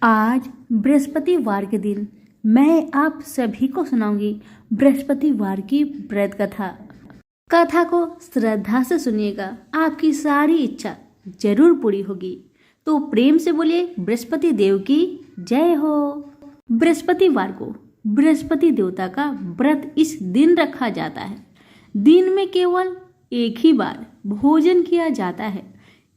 आज बृहस्पतिवार के दिन मैं आप सभी को सुनाऊंगी बृहस्पतिवार की व्रत कथा। कथा को श्रद्धा से सुनिएगा, आपकी सारी इच्छा जरूर पूरी होगी। तो प्रेम से बोलिए बृहस्पति देव की जय हो। बृहस्पतिवार को बृहस्पति देवता का व्रत इस दिन रखा जाता है। दिन में केवल एक ही बार भोजन किया जाता है।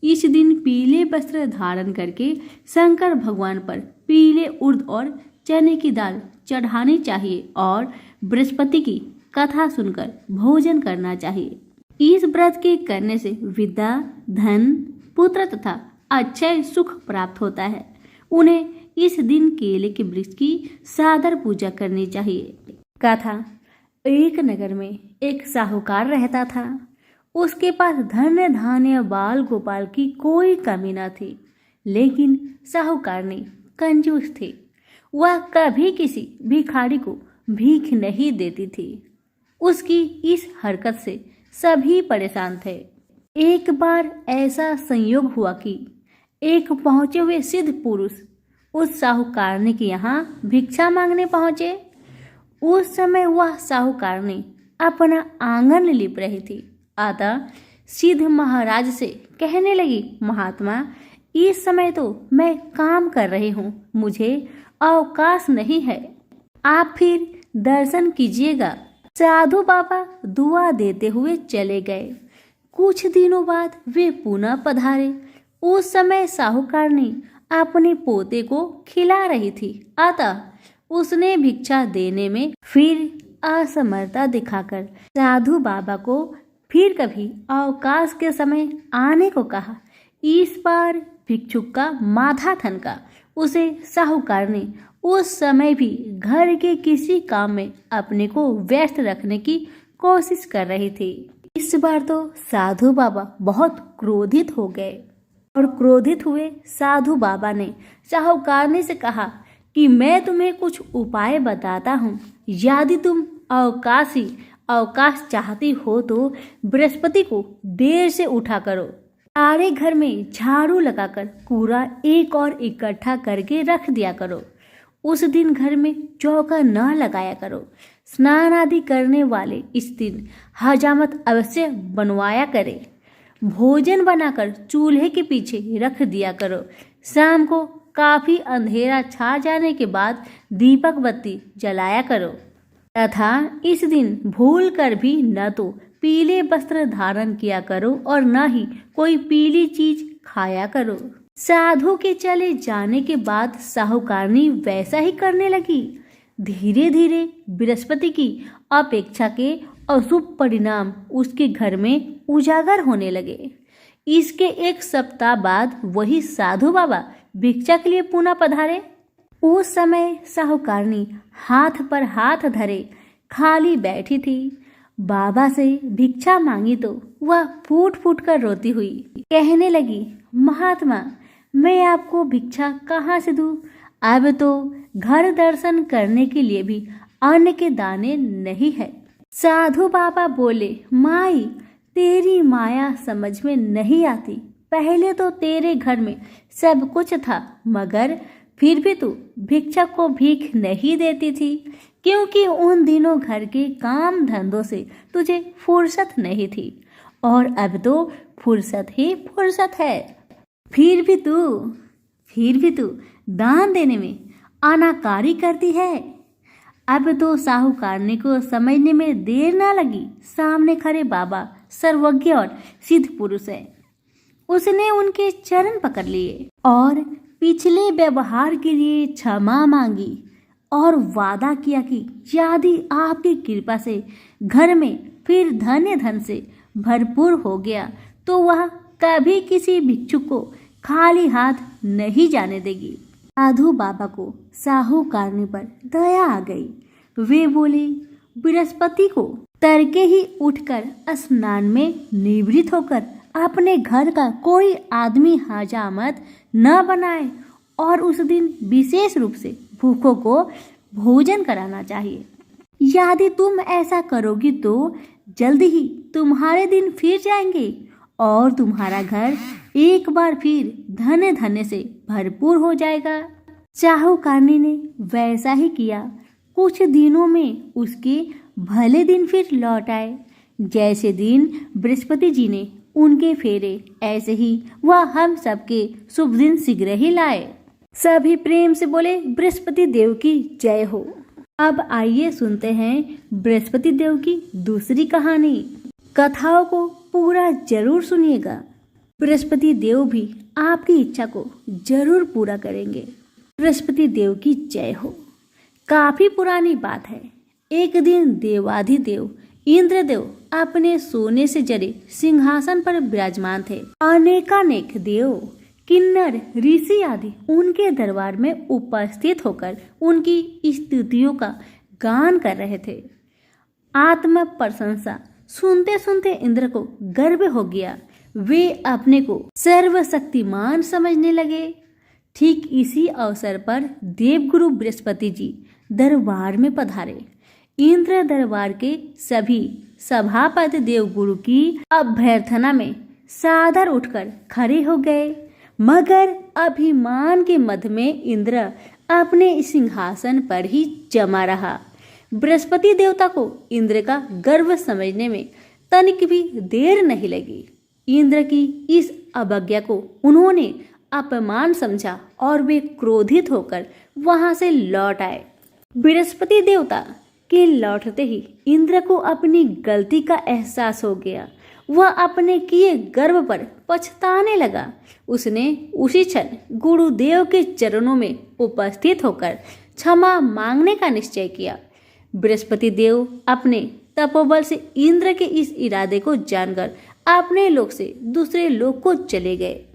इस दिन पीले वस्त्र धारण करके शंकर भगवान पर पीले उड़द और चने की दाल चढ़ानी चाहिए और बृहस्पति की कथा सुनकर भोजन करना चाहिए। इस व्रत के करने से विद्या, धन, पुत्र तथा अक्षय सुख प्राप्त होता है। उन्हें इस दिन केले के वृक्ष की सादर पूजा करनी चाहिए। कथा। एक नगर में एक साहूकार रहता था। उसके पास धन धान्य बाल गोपाल की कोई कमी न थी, लेकिन साहूकार ने कंजूस थे। वह कभी किसी भिखारी को भीख नहीं देती थी। उसकी इस हरकत से सभी परेशान थे। एक बार ऐसा संयोग हुआ कि एक पहुंचे हुए सिद्ध पुरुष उस साहूकारनी के यहाँ भिक्षा मांगने पहुंचे। उस समय वह साहूकारनी अपना आंगन लिप रही थी। अतः सिद्ध महाराज से कहने लगी, महात्मा, इस समय तो मैं काम कर रही हूँ, मुझे अवकाश नहीं है, आप फिर दर्शन कीजिएगा। साधु बाबा दुआ देते हुए चले गए। कुछ दिनों बाद वे पुनः पधारे। उस समय साहूकारनी अपने पोते को खिला रही थी, अतः उसने भिक्षा देने में फिर असमर्थता दिखाकर साधु बाबा को फिर कभी अवकाश के समय आने को कहा। इस बार भिक्षुक का माथा ठनका। उसे साहूकार ने उस समय भी घर के किसी काम में अपने को व्यस्त रखने की कोशिश कर रही थी। इस बार तो साधु बाबा बहुत क्रोधित हो गए और क्रोधित हुए साधु बाबा ने साहूकारनी से कहा कि मैं तुम्हें कुछ उपाय बताता हूँ। यदि तुम अवकाश चाहती हो तो बृहस्पति को देर से उठा करो। सारे घर में झाड़ू लगाकर कूड़ा एक और इकट्ठा करके रख दिया करो। उस दिन घर में चौका न लगाया करो। स्नान आदि करने वाले इस दिन हजामत अवश्य बनवाया करे। भोजन बनाकर चूल्हे के पीछे रख दिया करो। शाम को काफी अंधेरा छा जाने के बाद दीपक बत्ती जलाया करो तथा इस दिन भूल कर भी न तो पीले वस्त्र धारण किया करो और न ही कोई पीली चीज खाया करो। साधु के चले जाने के बाद साहूकारनी वैसा ही करने लगी। धीरे धीरे बृहस्पति की अपेक्षा के अशुभ परिणाम उसके घर में उजागर होने लगे। इसके एक सप्ताह बाद वही साधु बाबा भिक्षा के लिए पुनः पधारे। उस समय साहूकारनी हाथ पर हाथ धरे खाली बैठी थी। बाबा से भिक्षा मांगी तो वह फूट फूट कर रोती हुई कहने लगी, महात्मा, मैं आपको भिक्षा कहाँ से दूं? अब तो घर दर्शन करने के लिए भी अन्न के दाने नहीं है। साधु बाबा बोले, माई, तेरी माया समझ में नहीं आती। पहले तो तेरे घर में सब कुछ था, मगर फिर भी तू भिक्षा को भीख नहीं देती थी, क्योंकि उन दिनों घर के काम धंधों से तुझे फुर्सत नहीं थी और अब तो फुर्सत ही फुर्सत है। फिर भी तू दान देने में अनाकारी करती है। अब तो साहूकारनी को समझने में देर ना लगी। सामने खड़े बाबा सर्वज्ञ और सिद्ध पुरुष है। उसने उनके चरण पकड़ लिए और पिछले व्यवहार के लिए क्षमा मांगी और वादा किया कि यदि आपकी कृपा से घर में फिर धन से भरपूर हो गया तो वह कभी किसी भिक्षुक को खाली हाथ नहीं जाने देगी। साधु बाबा को साहूकारनी पर दया आ गई। वे बोले, बृहस्पति को तड़के ही उठकर स्नान में निवृत्त होकर अपने घर का कोई आदमी हजामत न बनाए और उस दिन विशेष रूप से भूखों को भोजन कराना चाहिए। यदि तुम ऐसा करोगी तो जल्दी ही तुम्हारे दिन फिर जाएंगे और तुम्हारा घर एक बार फिर धन से भरपूर हो जाएगा। चाहुकानी ने वैसा ही किया। कुछ दिनों में उसके भले दिन फिर लौट आए। जैसे दिन बृहस्पति जी ने उनके फेरे, ऐसे ही वह हम सबके शुभ दिन शीघ्र ही लाए। सभी प्रेम से बोले बृहस्पति देव की जय हो। अब आइए सुनते हैं बृहस्पति देव की दूसरी कहानी। कथाओं को पूरा जरूर सुनिएगा। बृहस्पति देव भी आपकी इच्छा को जरूर पूरा करेंगे। बृहस्पति देव की जय हो। काफी पुरानी बात है। एक दिन देवाधिदेव इंद्रदेव अपने सोने से जड़े सिंहासन पर विराजमान थे। अनेकानेक देव, किन्नर, ऋषि आदि उनके दरबार में उपस्थित होकर उनकी स्तुतियों का गान कर रहे थे। आत्म प्रशंसा सुनते सुनते इंद्र को गर्व हो गया। वे अपने को सर्वशक्तिमान समझने लगे। ठीक इसी अवसर पर देवगुरु बृहस्पति जी दरबार में पधारे। इंद्र दरबार के सभी सभापति देवगुरु की अभ्यर्थना में सादर उठकर खड़े हो गए। मगर अभिमान के मद में इंद्र अपने सिंहासन पर ही जमा रहा। बृहस्पति देवता को इंद्र का गर्व समझने में तनिक भी देर नहीं लगी। इंद्र की इस अवज्ञा को उन्होंने अपमान समझा और वे क्रोधित होकर वहां से लौट आए। बृहस्पति देवता के लौटते ही इंद्र को अपनी गलती का एहसास हो गया। वह अपने किए गर्व पर पछताने लगा। उसने उसी क्षण गुरुदेव के चरणों में उपस्थित होकर क्षमा मांगने का निश्चय किया। बृहस्पति देव अपने तपोबल से इंद्र के इस इरादे को जानकर अपने लोक से दूसरे लोक को चले गए।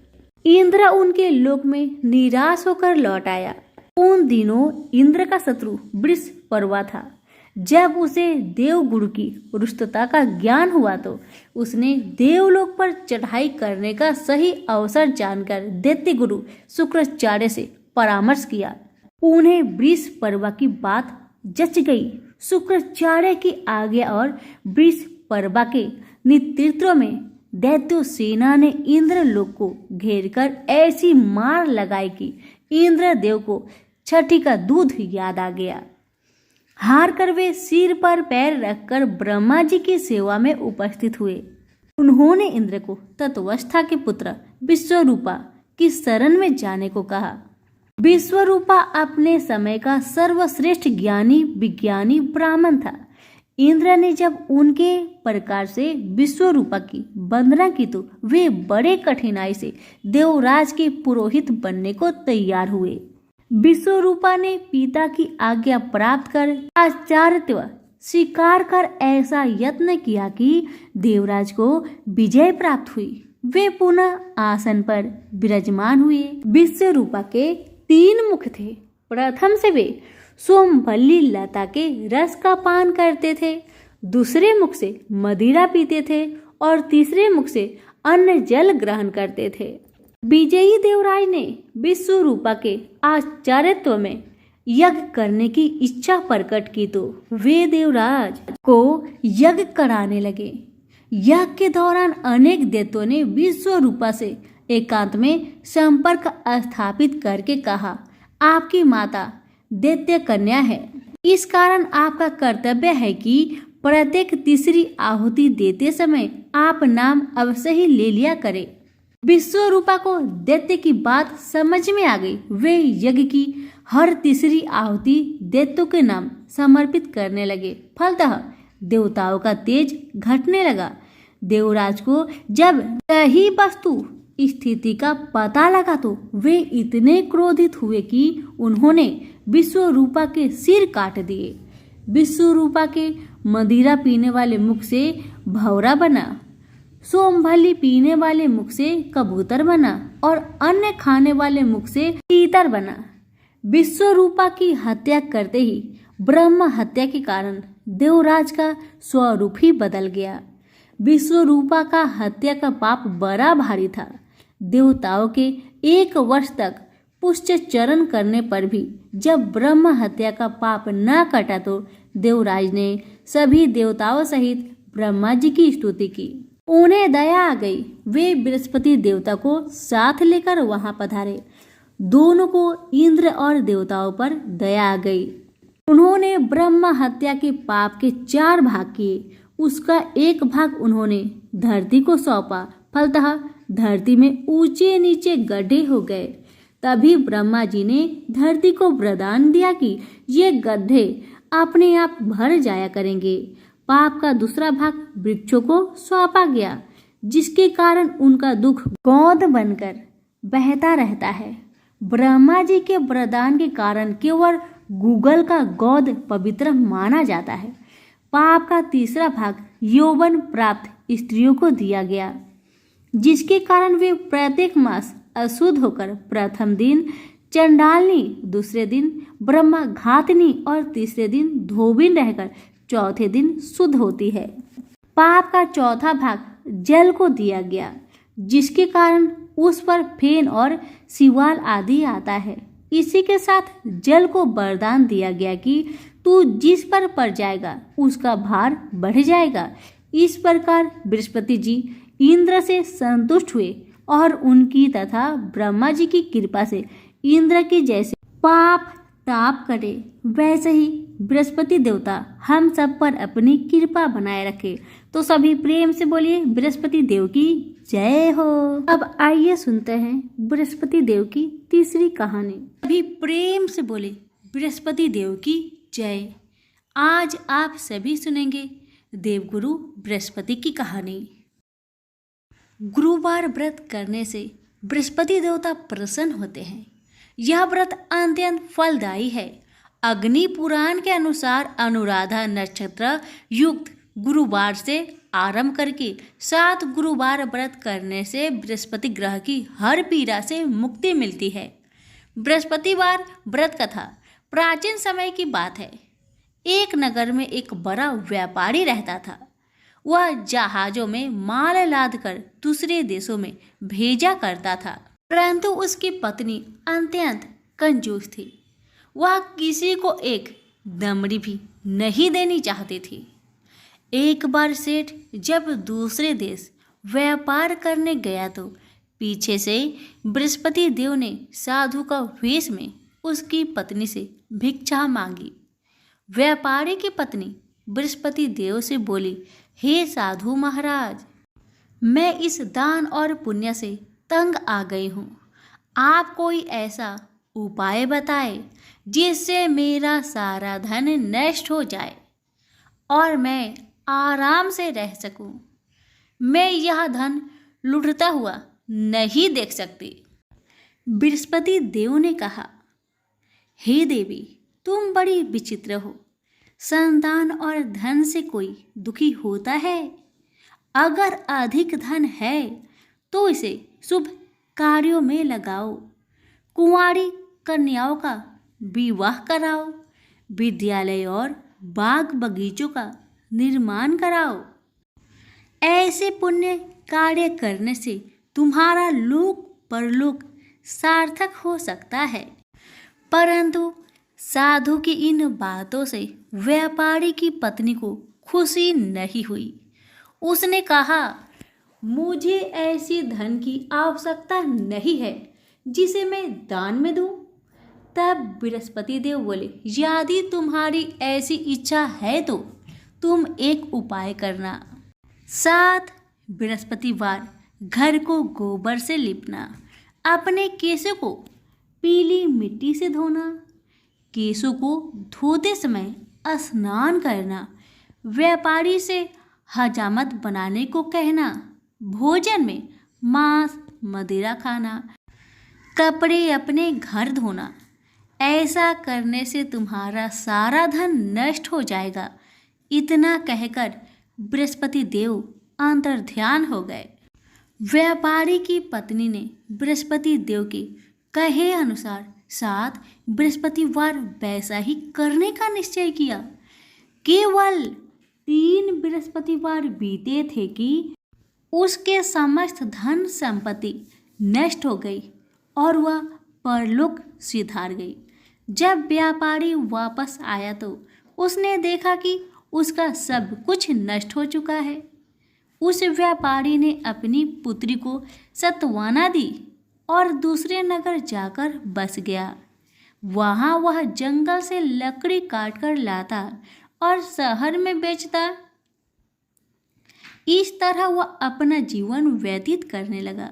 इंद्र उनके लोक में निराश होकर लौट आया। उन दिनों इंद्र का शत्रु बृहस्पति था। जब उसे देवगुरु की रुष्टता का ज्ञान हुआ तो उसने देवलोक पर चढ़ाई करने का सही अवसर जानकर दैत्य गुरु शुक्राचार्य से परामर्श किया। उन्हें बृहस्पति की बात जच गई। शुक्राचार्य की आज्ञा और बृहस्पति के नेतृत्व में दैत्य सेना ने इंद्रलोक को घेरकर ऐसी मार लगाई कि इंद्रदेव को छठी का दूध याद आ गया। हार कर वे सिर पर पैर रखकर ब्रह्मा जी की सेवा में उपस्थित हुए। उन्होंने इंद्र को तत्वस्था के पुत्र विश्वरूपा की शरण में जाने को कहा। विश्वरूपा अपने समय का सर्वश्रेष्ठ ज्ञानी विज्ञानी ब्राह्मण था। इंद्र ने जब उनके प्रकार से विश्वरूपा की वंदना की तो वे बड़े कठिनाई से देवराज के पुरोहित बनने को तैयार हुए। विश्वरूपा ने पिता की आज्ञा प्राप्त कर आचार्यत्व स्वीकार कर ऐसा यत्न किया कि देवराज को विजय प्राप्त हुई। वे पुनः आसन पर विराजमान हुए। विश्वरूपा के 3 मुख थे। प्रथम से वे सोमवल्ली लता के रस का पान करते थे, दूसरे मुख से मदिरा पीते थे और तीसरे मुख से अन्न जल ग्रहण करते थे। विजयी देवराज ने विश्वरूपा के आचार्यत्व में यज्ञ करने की इच्छा प्रकट की तो वे देवराज को यज्ञ कराने लगे। यज्ञ के दौरान अनेक दैत्यों ने विश्वरूपा से एकांत में संपर्क स्थापित करके कहा, आपकी माता दैत्य कन्या है, इस कारण आपका कर्तव्य है कि प्रत्येक तीसरी आहुति देते समय आप नाम अवश्य ही ले लिया करें। विश्वरूपा को दैत्य की बात समझ में आ गई। वे यज्ञ की हर तीसरी आहुति दैत्यों के नाम समर्पित करने लगे। फलतः देवताओं का तेज घटने लगा। देवराज को जब सही वस्तु स्थिति का पता लगा तो वे इतने क्रोधित हुए कि उन्होंने विश्वरूपा के सिर काट दिए। विश्वरूपा के मदिरा पीने वाले मुख से भौरा बना, सोमवल्ली पीने वाले मुख से कबूतर बना और अन्न खाने वाले मुख से तीतर बना। विश्वरूपा की हत्या करते ही ब्रह्म हत्या के कारण देवराज का स्वरूप ही बदल गया। विश्वरूपा का हत्या का पाप बड़ा भारी था। देवताओं के 1 वर्ष तक पुष्पचरण करने पर भी जब ब्रह्म हत्या का पाप न कटा तो देवराज ने सभी देवताओं सहित ब्रह्मा जी की स्तुति की। उन्हें दया आ गई। वे बृहस्पति देवता को साथ लेकर वहां पधारे। दोनों को इंद्र और देवताओं पर दया आ गई। उन्होंने ब्रह्मा हत्या के पाप के 4 भाग किए। उसका एक भाग उन्होंने धरती को सौंपा। फलतः धरती में ऊंचे नीचे गड्ढे हो गए। तभी ब्रह्मा जी ने धरती को वरदान दिया कि ये गड्ढे अपने आप भर जाया करेंगे। पाप का दूसरा भाग वृक्षों को सौंपा गया, जिसके कारण उनका दुख गोंद बनकर बहता रहता है। ब्रह्मा जी के वरदान के कारण केवल गूगल का गोद पवित्र माना जाता है। पाप का तीसरा भाग यौवन प्राप्त स्त्रियों को दिया गया, जिसके कारण वे प्रत्येक मास अशुद्ध होकर प्रथम दिन चंडालनी, दूसरे दिन ब्रह्मा घातनी और तीसरे दिन धोबिन रहकर चौथे दिन शुद्ध होती है। पाप का चौथा भाग जल को दिया गया, जिसके कारण उस पर फेन और सिवाल आदि आता है। इसी के साथ जल को वरदान दिया गया कि तू जिस पर पड़ जाएगा उसका भार बढ़ जाएगा। इस प्रकार बृहस्पति जी इंद्र से संतुष्ट हुए और उनकी तथा ब्रह्मा जी की कृपा से इंद्र के जैसे पाप ताप करे। वैसे ही बृहस्पति देवता हम सब पर अपनी कृपा बनाए रखे। तो सभी प्रेम से बोलिए बृहस्पति देव की जय हो। अब आइए सुनते हैं बृहस्पति देव की तीसरी कहानी। सभी प्रेम से बोले बृहस्पति देव की जय। आज आप सभी सुनेंगे देवगुरु बृहस्पति की कहानी। गुरुवार व्रत करने से बृहस्पति देवता प्रसन्न होते हैं। यह व्रत अत्यंत फलदायी है। अग्नि पुराण के अनुसार अनुराधा नक्षत्र युक्त गुरुवार से आरंभ करके 7 गुरुवार व्रत करने से बृहस्पति ग्रह की हर पीड़ा से मुक्ति मिलती है। बृहस्पतिवार व्रत कथा प्राचीन समय की बात है। एक नगर में एक बड़ा व्यापारी रहता था। वह जहाजों में माल लादकर दूसरे देशों में भेजा करता था, परंतु उसकी पत्नी अत्यंत कंजूस थी। वह किसी को एक दमड़ी भी नहीं देनी चाहती थी। एक बार सेठ जब दूसरे देश व्यापार करने गया तो पीछे से बृहस्पति देव ने साधु का वेश में उसकी पत्नी से भिक्षा मांगी। व्यापारी की पत्नी बृहस्पति देव से बोली, हे साधु महाराज, मैं इस दान और पुण्य से तंग आ गई हूँ। आप कोई ऐसा उपाय बताए जिससे मेरा सारा धन नष्ट हो जाए और मैं आराम से रह सकूं। मैं यह धन लुटता हुआ नहीं देख सकती। बृहस्पति देव ने कहा, हे देवी, तुम बड़ी विचित्र हो। संतान और धन से कोई दुखी होता है? अगर अधिक धन है तो इसे शुभ कार्यों में लगाओ। कुंवारी कन्याओं का विवाह कराओ। विद्यालय और बाग बगीचों का निर्माण कराओ। ऐसे पुण्य कार्य करने से तुम्हारा लोक परलोक सार्थक हो सकता है। परंतु साधु की इन बातों से व्यापारी की पत्नी को खुशी नहीं हुई। उसने कहा, मुझे ऐसी धन की आवश्यकता नहीं है जिसे मैं दान में दूं। तब बृहस्पति देव बोले, यदि तुम्हारी ऐसी इच्छा है तो तुम एक उपाय करना। 7 बृहस्पतिवार घर को गोबर से लिपना। अपने केशों को पीली मिट्टी से धोना। केशों को धोते समय स्नान करना। व्यापारी से हजामत बनाने को कहना। भोजन में मांस मदिरा खाना। कपड़े अपने घर धोना। ऐसा करने से तुम्हारा सारा धन नष्ट हो जाएगा। इतना कहकर बृहस्पति देव अंतर्ध्यान हो गए। व्यापारी की पत्नी ने बृहस्पति देव के कहे अनुसार 7 बृहस्पतिवार वैसा ही करने का निश्चय किया। केवल 3 बृहस्पतिवार बीते थे कि उसके समस्त धन संपत्ति नष्ट हो गई और वह परलोक सिधार गई। जब व्यापारी वापस आया तो उसने देखा कि उसका सब कुछ नष्ट हो चुका है। उस व्यापारी ने अपनी पुत्री को सांत्वना दी और दूसरे नगर जाकर बस गया। वहां वह जंगल से लकड़ी काटकर लाता और शहर में बेचता। इस तरह वह अपना जीवन व्यतीत करने लगा।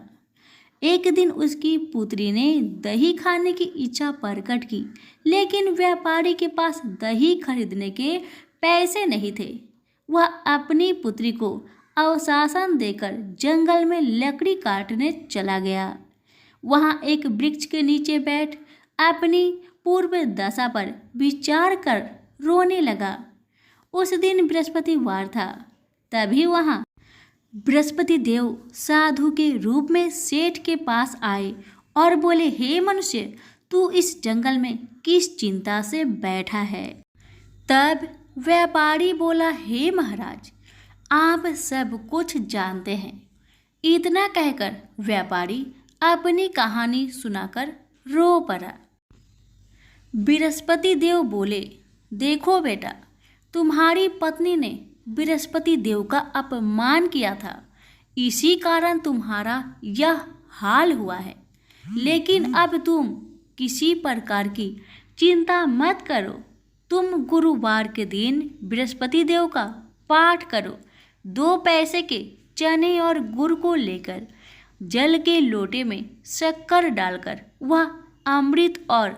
एक दिन उसकी पुत्री ने दही खाने की इच्छा प्रकट की, लेकिन व्यापारी के पास दही खरीदने के पैसे नहीं थे। वह अपनी पुत्री को अवशासन देकर जंगल में लकड़ी काटने चला गया। वहां एक वृक्ष के नीचे बैठ अपनी पूर्व दशा पर विचार कर रोने लगा। उस दिन बृहस्पतिवार था। तभी वहां बृहस्पति देव साधु के रूप में सेठ के पास आए और बोले, हे मनुष्य, तू इस जंगल में किस चिंता से बैठा है? तब व्यापारी बोला, हे महाराज, आप सब कुछ जानते हैं। इतना कहकर व्यापारी अपनी कहानी सुनाकर रो पड़ा। बृहस्पति देव बोले, देखो बेटा, तुम्हारी पत्नी ने बृहस्पति देव का अपमान किया था, इसी कारण तुम्हारा यह हाल हुआ है। लेकिन अब तुम किसी प्रकार की चिंता मत करो। तुम गुरुवार के दिन बृहस्पति देव का पाठ करो। 2 पैसे के चने और गुड़ को लेकर जल के लोटे में शक्कर डालकर वह अमृत और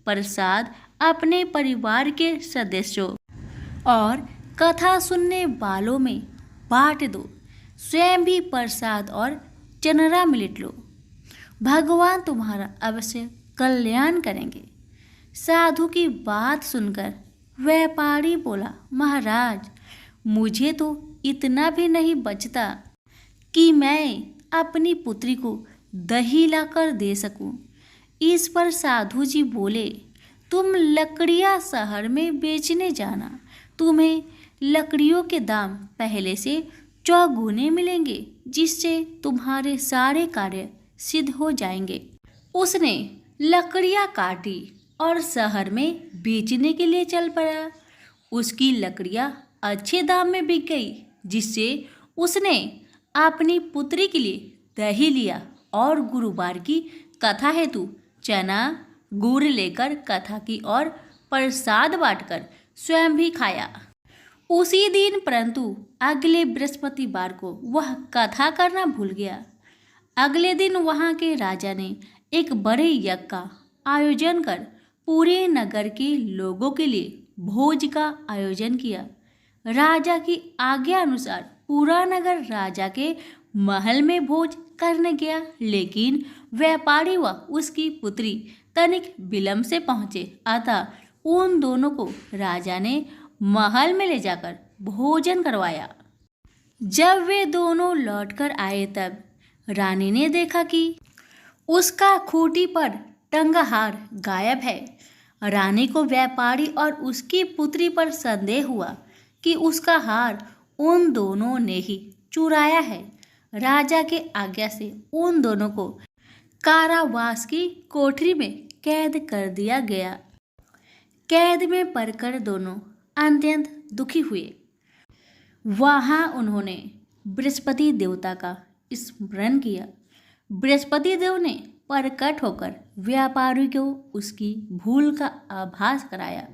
प्रसाद अपने परिवार के सदस्यों और कथा सुनने वालों में बांट दो। स्वयं भी प्रसाद और चनरा मिलट लो। भगवान तुम्हारा अवश्य कल्याण करेंगे। साधु की बात सुनकर व्यापारी बोला, महाराज, मुझे तो इतना भी नहीं बचता कि मैं अपनी पुत्री को दही लाकर दे सकूं। इस पर साधु जी बोले, तुम लकड़ियां शहर में बेचने जाना। तुम्हें लकड़ियों के दाम पहले से चौगुने मिलेंगे, जिससे तुम्हारे सारे कार्य सिद्ध हो जाएंगे। उसने लकड़ियां काटी और शहर में बेचने के लिए चल पड़ा। उसकी लकड़ियां अच्छे दाम में बिक गई, जिससे उसने अपनी पुत्री के लिए दही लिया और गुरुवार की कथा हेतु चना गुड़ लेकर कथा की और प्रसाद बांटकर स्वयं भी खाया। उसी दिन परंतु अगले बृहस्पतिवार को वह कथा करना भूल गया। अगले दिन वहां के राजा ने एक बड़े यज्ञ का आयोजन कर पूरे नगर के लोगों के लिए भोज का आयोजन किया। राजा की आज्ञा अनुसार पूरा नगर राजा के महल में भोज करने गया, लेकिन व्यापारी व उसकी पुत्री तनिक विलंब से पहुंचे। अतः उन दोनों को राजा ने महल में ले जाकर भोजन करवाया। जब वे दोनों लौटकर आए तब रानी ने देखा कि उसका खूंटी पर टंगा हार गायब है। रानी को व्यापारी और उसकी पुत्री पर संदेह हुआ कि उसका हार उन दोनों ने ही चुराया है। राजा के आज्ञा से उन दोनों को कारावास की कोठरी में कैद कर दिया गया। कैद में पड़कर दोनों अत्यंत दुखी हुए। वहां उन्होंने बृहस्पति देवता का स्मरण किया। बृहस्पति देव ने प्रकट होकर व्यापारी को उसकी भूल का आभास कराया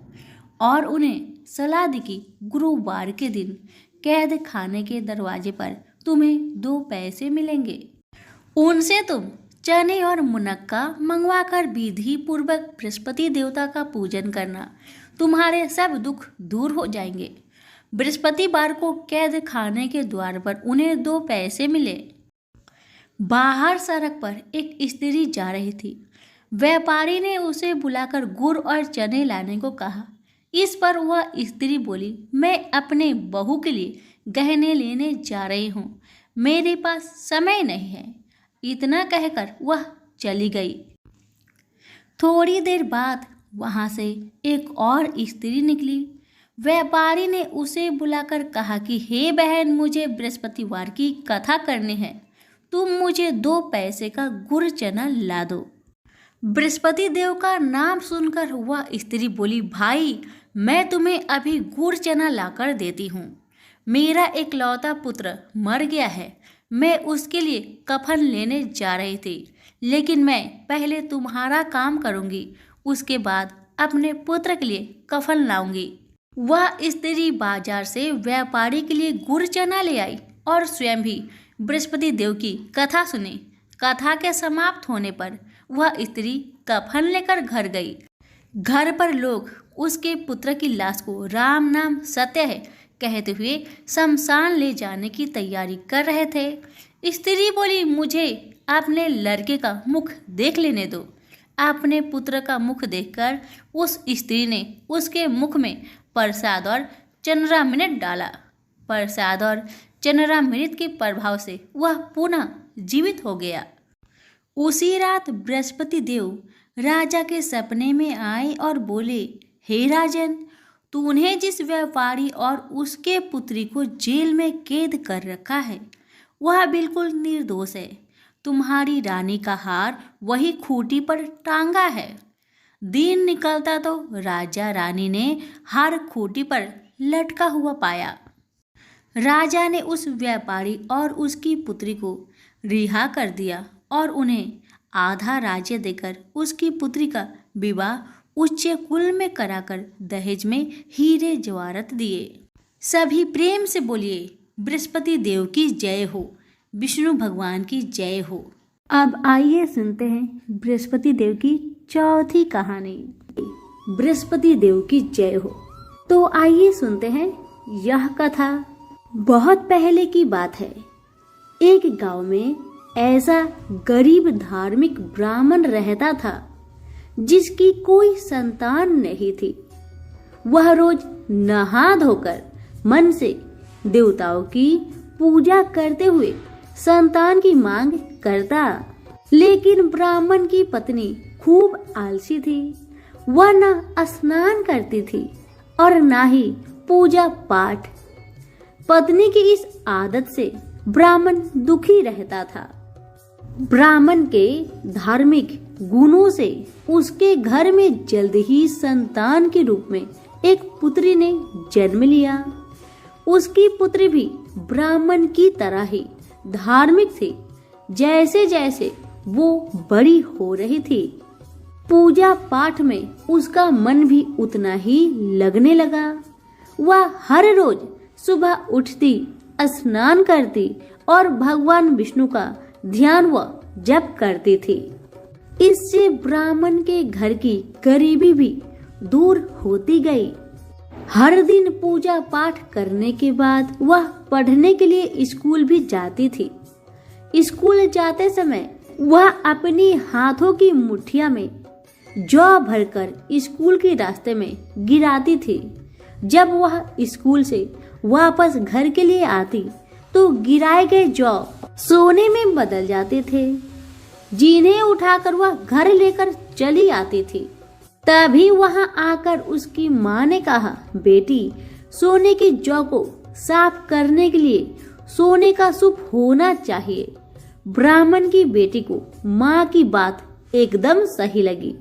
और उन्हें सलाह दी कि गुरुवार के दिन कैद खाने के दरवाजे पर तुम्हें 2 पैसे मिलेंगे। उनसे तुम चने और मुनक्का मंगवाकर विधि पूर्वक बृहस्पति देवता का पूजन करना। तुम्हारे सब दुख दूर हो जाएंगे। बृहस्पतिवार को कैद खाने के द्वार पर उन्हें 2 पैसे मिले। बाहर सड़क पर एक स्त्री जा रही थी। व्यापारी ने उसे बुलाकर गुड़ और चने लाने को कहा। इस पर वह स्त्री बोली, मैं अपने बहू के लिए गहने लेने जा रही हूँ, मेरे पास समय नहीं है। इतना कहकर वह चली गई। थोड़ी देर बाद वहां से एक और स्त्री निकली। व्यापारी ने उसे बुलाकर कहा कि हे बहन, मुझे बृहस्पतिवार की कथा करनी है, तुम मुझे 2 पैसे का गुड़ चना ला दो। बृहस्पति देव का नाम सुनकर वह स्त्री बोली, भाई, मैं तुम्हें अभी गुड़ चना लाकर देती हूँ। मेरा एकलौता पुत्र मर गया है, मैं उसके लिए कफन लेने जा रही थी, लेकिन मैं पहले तुम्हारा काम करूंगी, उसके बाद अपने पुत्र के लिए कफन लाऊंगी। वह स्त्री बाजार से व्यापारी के लिए गुड़ चना ले आई और स्वयं भी बृहस्पति देव की कथा सुनी। कथा के समाप्त होने पर वह स्त्री कफन लेकर घर गई। घर पर लोग उसके पुत्र की लाश को राम नाम सत्य है कहते हुए शमशान ले जाने की तैयारी कर रहे थे। स्त्री बोली, मुझे अपने लड़के का मुख देख लेने दो। अपने पुत्र का मुख देखकर उस स्त्री ने उसके मुख में प्रसाद और चंद्रामृत डाला। प्रसाद और चंद्रामृत के प्रभाव से वह पुनः जीवित हो गया। उसी रात बृहस्पति देव राजा के सपने में आए और बोले, हे राजन, तूने जिस व्यापारी और उसके पुत्री को जेल में कैद कर रखा है वह बिल्कुल निर्दोष है। तुम्हारी रानी का हार वही खूंटी पर टांगा है। दिन निकलता तो राजा रानी ने हार खूंटी पर लटका हुआ पाया। राजा ने उस व्यापारी और उसकी पुत्री को रिहा कर दिया और उन्हें आधा राज्य देकर उसकी पुत्री का विवाह उच्च कुल में कराकर दहेज में हीरे जवाहरात दिए। सभी प्रेम से बोलिए, बृहस्पति देव की जय हो, विष्णु भगवान की जय हो। अब आइए सुनते हैं बृहस्पति देव की चौथी कहानी, बृहस्पति देव की जय हो। तो आइए सुनते हैं यह कथा। बहुत पहले की बात है। एक गांव में ऐसा गरीब धार्मिक ब्राह्मण रहता था जिसकी कोई संतान नहीं थी। वह रोज नहा धोकर मन से देवताओं की पूजा करते हुए संतान की मांग करता, लेकिन ब्राह्मण की पत्नी खूब आलसी थी। वह न स्नान करती थी और न ही पूजा पाठ। पत्नी की इस आदत से ब्राह्मण दुखी रहता था। ब्राह्मण के धार्मिक गुणों से उसके घर में जल्द ही संतान के रूप में एक पुत्री ने जन्म लिया। उसकी पुत्री भी ब्राह्मण की तरह ही धार्मिक थी। जैसे जैसे वो बड़ी हो रही थी, पूजा पाठ में उसका मन भी उतना ही लगने लगा। वह हर रोज सुबह उठती, स्नान करती और भगवान विष्णु का ध्यान व जप करती थी। इससे ब्राह्मण के घर की गरीबी भी दूर होती गई। हर दिन पूजा पाठ करने के बाद वह पढ़ने के लिए स्कूल भी जाती थी। स्कूल जाते समय वह अपनी हाथों की मुट्ठिया में जौ भरकर स्कूल के रास्ते में गिराती थी। जब वह स्कूल से वापस घर के लिए आती तो गिराए गए जौ सोने में बदल जाते थे, जिन्हें उठाकर वह घर लेकर चली आती थी। तभी वहां आकर उसकी माँ ने कहा, बेटी, सोने के जौ को साफ करने के लिए सोने का सूप होना चाहिए। ब्राह्मण की बेटी को माँ की बात एकदम सही लगी।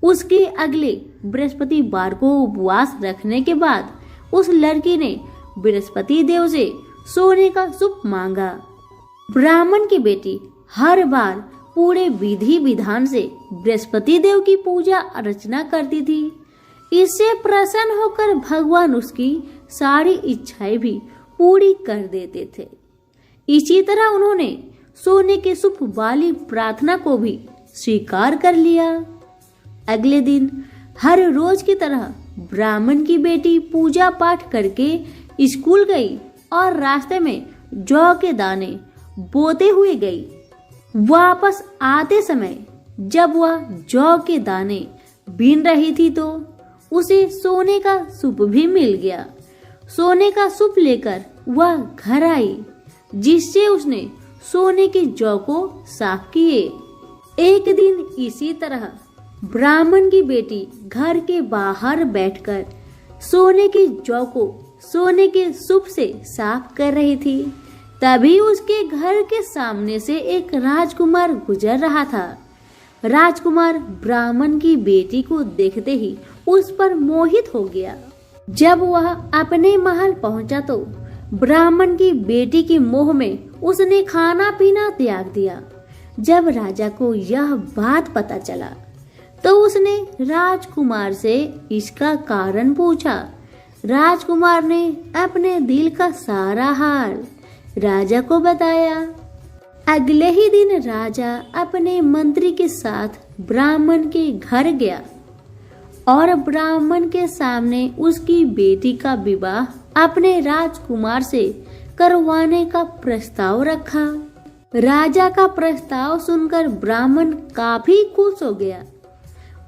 उसके अगले बृहस्पतिवार को उपवास रखने के बाद उस लड़की ने बृहस्पति देव से सोने का सूप मांगा। ब्राह्मण की बेटी हर बार पूरे विधि विधान से बृहस्पति देव की पूजा अर्चना करती थी। इससे प्रसन्न होकर भगवान उसकी सारी इच्छाएं भी पूरी कर देते थे। इसी तरह उन्होंने सोने के सूप वाली प्रार्थना को भी स्वीकार कर लिया। अगले दिन हर रोज की तरह ब्राह्मण की बेटी पूजा पाठ करके स्कूल गई और रास्ते में जौ के दाने बोते हुए गई। वापस आते समय जब वह जौ के दाने बीन रही थी तो उसे सोने का सूप भी मिल गया। सोने का सूप लेकर वह घर आई, जिससे उसने सोने के जौ को साफ किए। एक दिन इसी तरह ब्राह्मण की बेटी घर के बाहर बैठकर सोने के जौ को सोने के सूप से साफ कर रही थी। तभी उसके घर के सामने से एक राजकुमार गुजर रहा था। राजकुमार ब्राह्मण की बेटी को देखते ही उस पर मोहित हो गया। जब वह अपने महल पहुंचा तो ब्राह्मण की बेटी के मोह में उसने खाना पीना त्याग दिया। जब राजा को यह बात पता चला तो उसने राजकुमार से इसका कारण पूछा। राजकुमार ने अपने दिल का सारा हाल राजा को बताया। अगले ही दिन राजा अपने मंत्री के साथ ब्राह्मण के घर गया और ब्राह्मण के सामने उसकी बेटी का विवाह अपने राजकुमार से करवाने का प्रस्ताव रखा। राजा का प्रस्ताव सुनकर ब्राह्मण काफी खुश हो गया।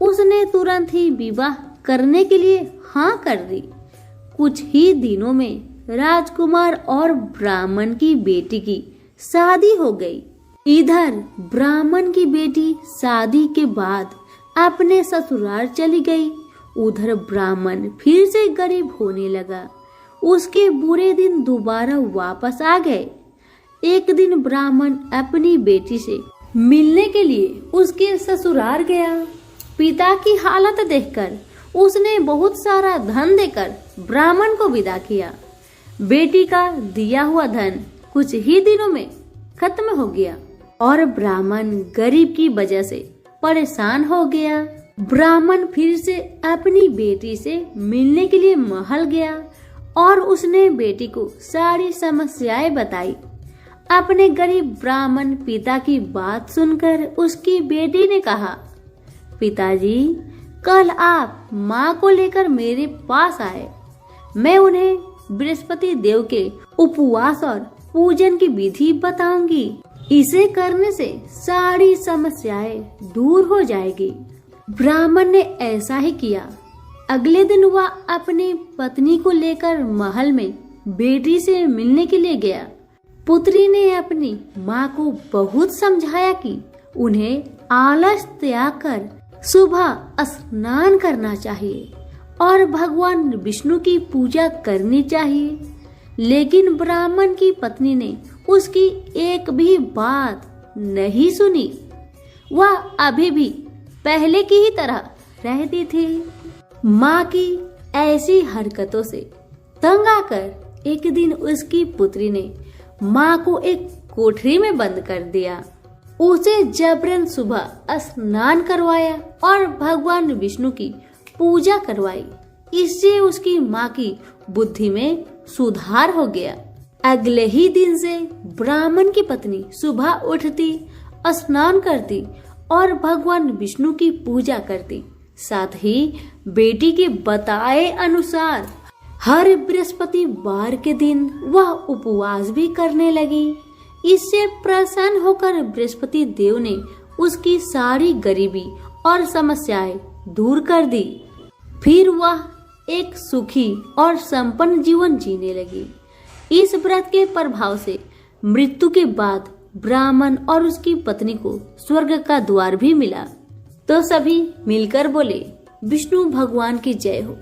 उसने तुरंत ही विवाह करने के लिए हाँ कर दी। कुछ ही दिनों में राजकुमार और ब्राह्मण की बेटी की शादी हो गई। इधर ब्राह्मण की बेटी शादी के बाद अपने ससुराल चली गई। उधर ब्राह्मण फिर से गरीब होने लगा। उसके बुरे दिन दोबारा वापस आ गए। एक दिन ब्राह्मण अपनी बेटी से मिलने के लिए उसके ससुराल गया। पिता की हालत देखकर उसने बहुत सारा धन देकर ब्राह्मण को विदा किया। बेटी का दिया हुआ धन कुछ ही दिनों में खत्म हो गया और ब्राह्मण गरीब की वजह से परेशान हो गया। ब्राह्मण फिर से अपनी बेटी से मिलने के लिए महल गया और उसने बेटी को सारी समस्याएं बताई। अपने गरीब ब्राह्मण पिता की बात सुनकर उसकी बेटी ने कहा, पिताजी, कल आप माँ को लेकर मेरे पास आए। मैं उन्हें बृहस्पति देव के उपवास और पूजन की विधि बताऊंगी। इसे करने से सारी समस्याएं दूर हो जाएगी। ब्राह्मण ने ऐसा ही किया। अगले दिन वह अपनी पत्नी को लेकर महल में बेटी से मिलने के लिए गया। पुत्री ने अपनी माँ को बहुत समझाया कि उन्हें आलस त्याग कर सुबह स्नान करना चाहिए और भगवान विष्णु की पूजा करनी चाहिए। लेकिन ब्राह्मण की पत्नी ने उसकी एक भी बात नहीं सुनी। वह अभी भी पहले की ही तरह रहती थी। माँ की ऐसी हरकतों से तंग आकर एक दिन उसकी पुत्री ने माँ को एक कोठरी में बंद कर दिया। उसे जबरन सुबह स्नान करवाया और भगवान विष्णु की पूजा करवाई। इससे उसकी माँ की बुद्धि में सुधार हो गया। अगले ही दिन से ब्राह्मण की पत्नी सुबह उठती, स्नान करती और भगवान विष्णु की पूजा करती। साथ ही बेटी के बताए अनुसार हर बृहस्पतिवार के दिन वह उपवास भी करने लगी। इससे प्रसन्न होकर बृहस्पति देव ने उसकी सारी गरीबी और समस्याएं दूर कर दी। फिर वह एक सुखी और संपन्न जीवन जीने लगी। इस व्रत के प्रभाव से मृत्यु के बाद ब्राह्मण और उसकी पत्नी को स्वर्ग का द्वार भी मिला। तो सभी मिलकर बोले, विष्णु भगवान की जय हो।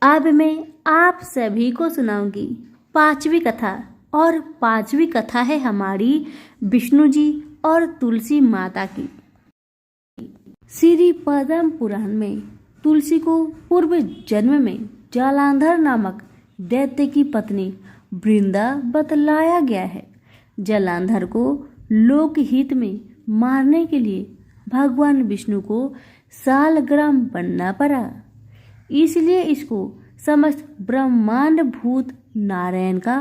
अब मैं आप सभी को सुनाऊंगी पांचवी कथा। और पांचवी कथा है हमारी विष्णु जी और तुलसी माता की। श्री पद्म पुराण में तुलसी को पूर्व जन्म में जालंधर नामक दैत्य की पत्नी वृंदा बतलाया गया है। जालंधर को लोकहित में मारने के लिए भगवान विष्णु को सालग्राम बनना पड़ा। इसलिए इसको समस्त ब्रह्मांड भूत नारायण का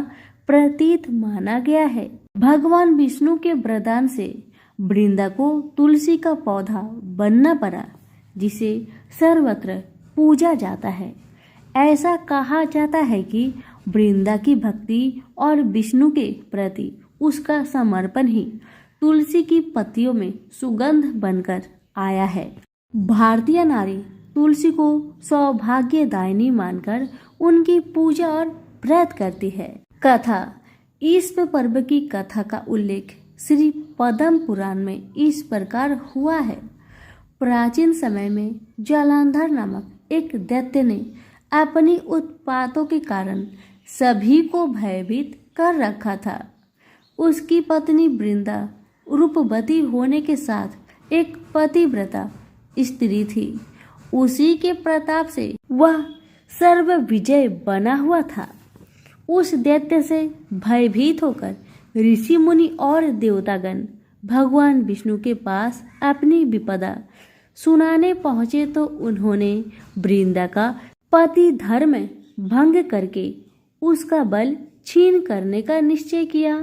प्रतीक माना गया है। भगवान विष्णु के वरदान से वृंदा को तुलसी का पौधा बनना पड़ा, जिसे सर्वत्र पूजा जाता है। ऐसा कहा जाता है कि वृंदा की भक्ति और विष्णु के प्रति उसका समर्पण ही तुलसी की पत्तियों में सुगंध बनकर आया है। भारतीय नारी तुलसी को सौभाग्यदायिनी मानकर उनकी पूजा और व्रत करती है। कथा। इस पर्व की कथा का उल्लेख श्री पद्म पुराण में इस प्रकार हुआ है। प्राचीन समय में जालंधर नामक एक दैत्य ने अपनी उत्पातों के कारण सभी को भयभीत कर रखा था। उसकी पत्नी वृंदा रूपवती होने के साथ एक पतिव्रता स्त्री थी। उसी के प्रताप से वह सर्व विजय बना हुआ था। उस दैत्य से भयभीत होकर ऋषि मुनि और देवतागण भगवान विष्णु के पास अपनी विपदा सुनाने पहुंचे तो उन्होंने वृंदा का पति धर्म भंग करके उसका बल छीन करने का निश्चय किया।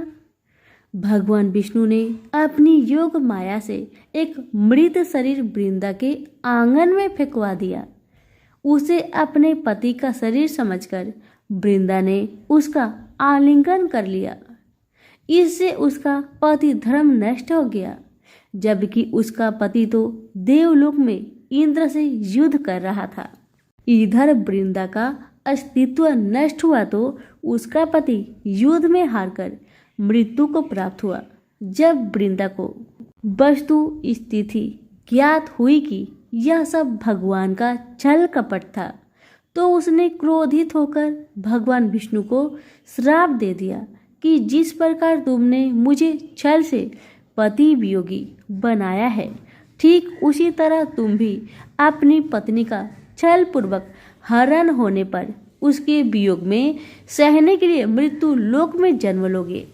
भगवान विष्णु ने अपनी योग माया से एक मृत शरीर वृंदा के आंगन में फेंकवा दिया। उसे अपने पति का शरीर समझकर वृंदा ने उसका आलिंगन कर लिया। इससे उसका पति धर्म नष्ट हो गया, जबकि उसका पति तो देवलोक में इंद्र से युद्ध कर रहा था। इधर वृंदा का अस्तित्व नष्ट हुआ तो उसका पति युद्ध में हारकर मृत्यु को प्राप्त हुआ। जब वृंदा को वस्तु स्थिति ज्ञात हुई कि यह सब भगवान का छल कपट था, तो उसने क्रोधित होकर भगवान विष्णु को श्राप दे दिया कि जिस प्रकार तुमने मुझे छल से पति वियोगी बनाया है, ठीक उसी तरह तुम भी अपनी पत्नी का छल पूर्वक हरण होने पर उसके वियोग में सहने के लिए मृत्यु लोक में जन्म लोगे।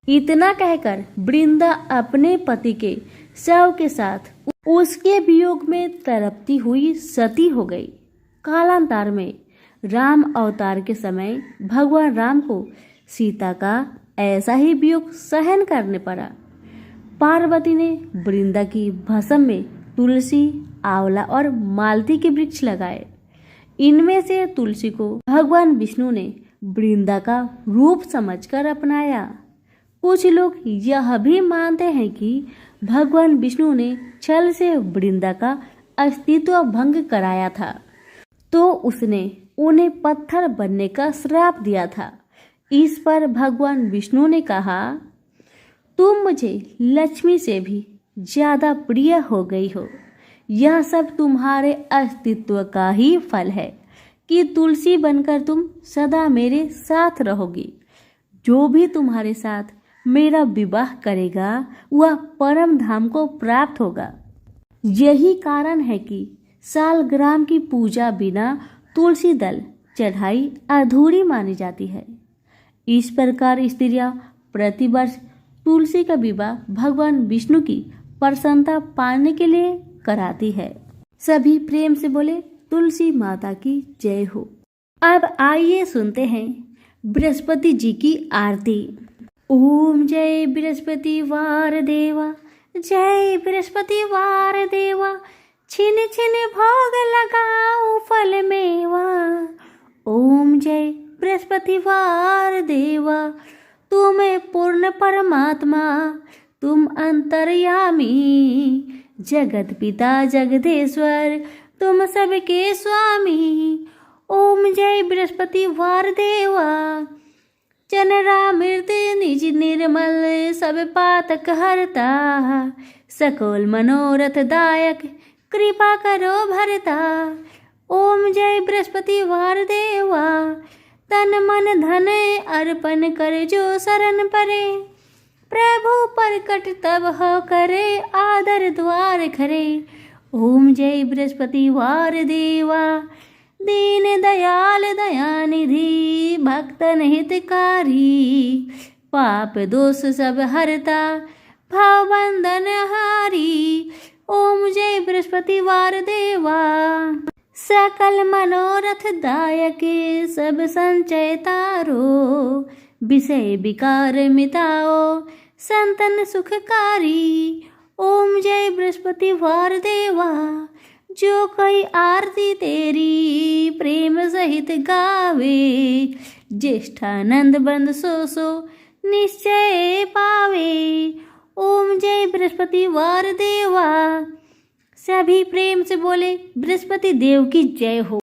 इतना कहकर वृंदा अपने पति के शव के साथ उसके वियोग में तड़पती हुई सती हो गई। कालांतर में राम अवतार के समय भगवान राम को सीता का ऐसा ही वियोग सहन करने पड़ा। पार्वती ने वृंदा की भस्म में तुलसी, आंवला और मालती के वृक्ष लगाए। इनमें से तुलसी को भगवान विष्णु ने वृंदा का रूप समझकर अपनाया। कुछ लोग यह भी मानते हैं कि भगवान विष्णु ने छल से वृंदा का अस्तित्व भंग कराया था, तो उसने उन्हें पत्थर बनने का श्राप दिया था। इस पर भगवान विष्णु ने कहा, तुम मुझे लक्ष्मी से भी ज्यादा प्रिय हो गई हो। यह सब तुम्हारे अस्तित्व का ही फल है कि तुलसी बनकर तुम सदा मेरे साथ रहोगी। जो भी तुम्हारे साथ मेरा विवाह करेगा वह परम धाम को प्राप्त होगा। यही कारण है कि सालग्राम की पूजा बिना तुलसी दल चढ़ाई अधूरी मानी जाती है। इस प्रकार स्त्रियां प्रतिवर्ष तुलसी का विवाह भगवान विष्णु की प्रसन्नता पाने के लिए कराती है। सभी प्रेम से बोले तुलसी माता की जय हो। अब आइए सुनते हैं बृहस्पति जी की आरती। ओम जय बृहस्पति वार देवा, जय बृहस्पति वार देवा, छिन छिन भोग लगाओ फल मेवा। ओम जय बृहस्पति वार देवा, तुम पूर्ण परमात्मा, तुम अंतर्यामी, जगत पिता जगदेश्वर, तुम सबके स्वामी। ओम जय बृहस्पति वार देवा, चनरा मृत निज निर्मल, सब पातक हरता, सकल मनोरथ दायक, कृपा करो भरता। ओम जय बृहस्पति वार देवा, तन मन धन अर्पण कर जो शरण परे, प्रभु प्रकट तब हो करे, आदर द्वार खरे। ओम जय बृहस्पति वार देवा, दीन दयाल दयानिधि, भक्तन हितकारी, पाप दोष सब हरता, भाव बंधन हारी। ओम जय बृहस्पति वार देवा, सकल मनोरथ दायक, सब संचय तारो, विषय विकार मिटाओ, संतन सुखकारी। ओम जय बृहस्पति वार देवा, जो कोई आरती तेरी प्रेम सहित गावे, ज्येष्ठानंद बंद सो निश्चय पावे। ओम जय बृहस्पति वार देवा। सभी प्रेम से बोले बृहस्पति देव की जय हो।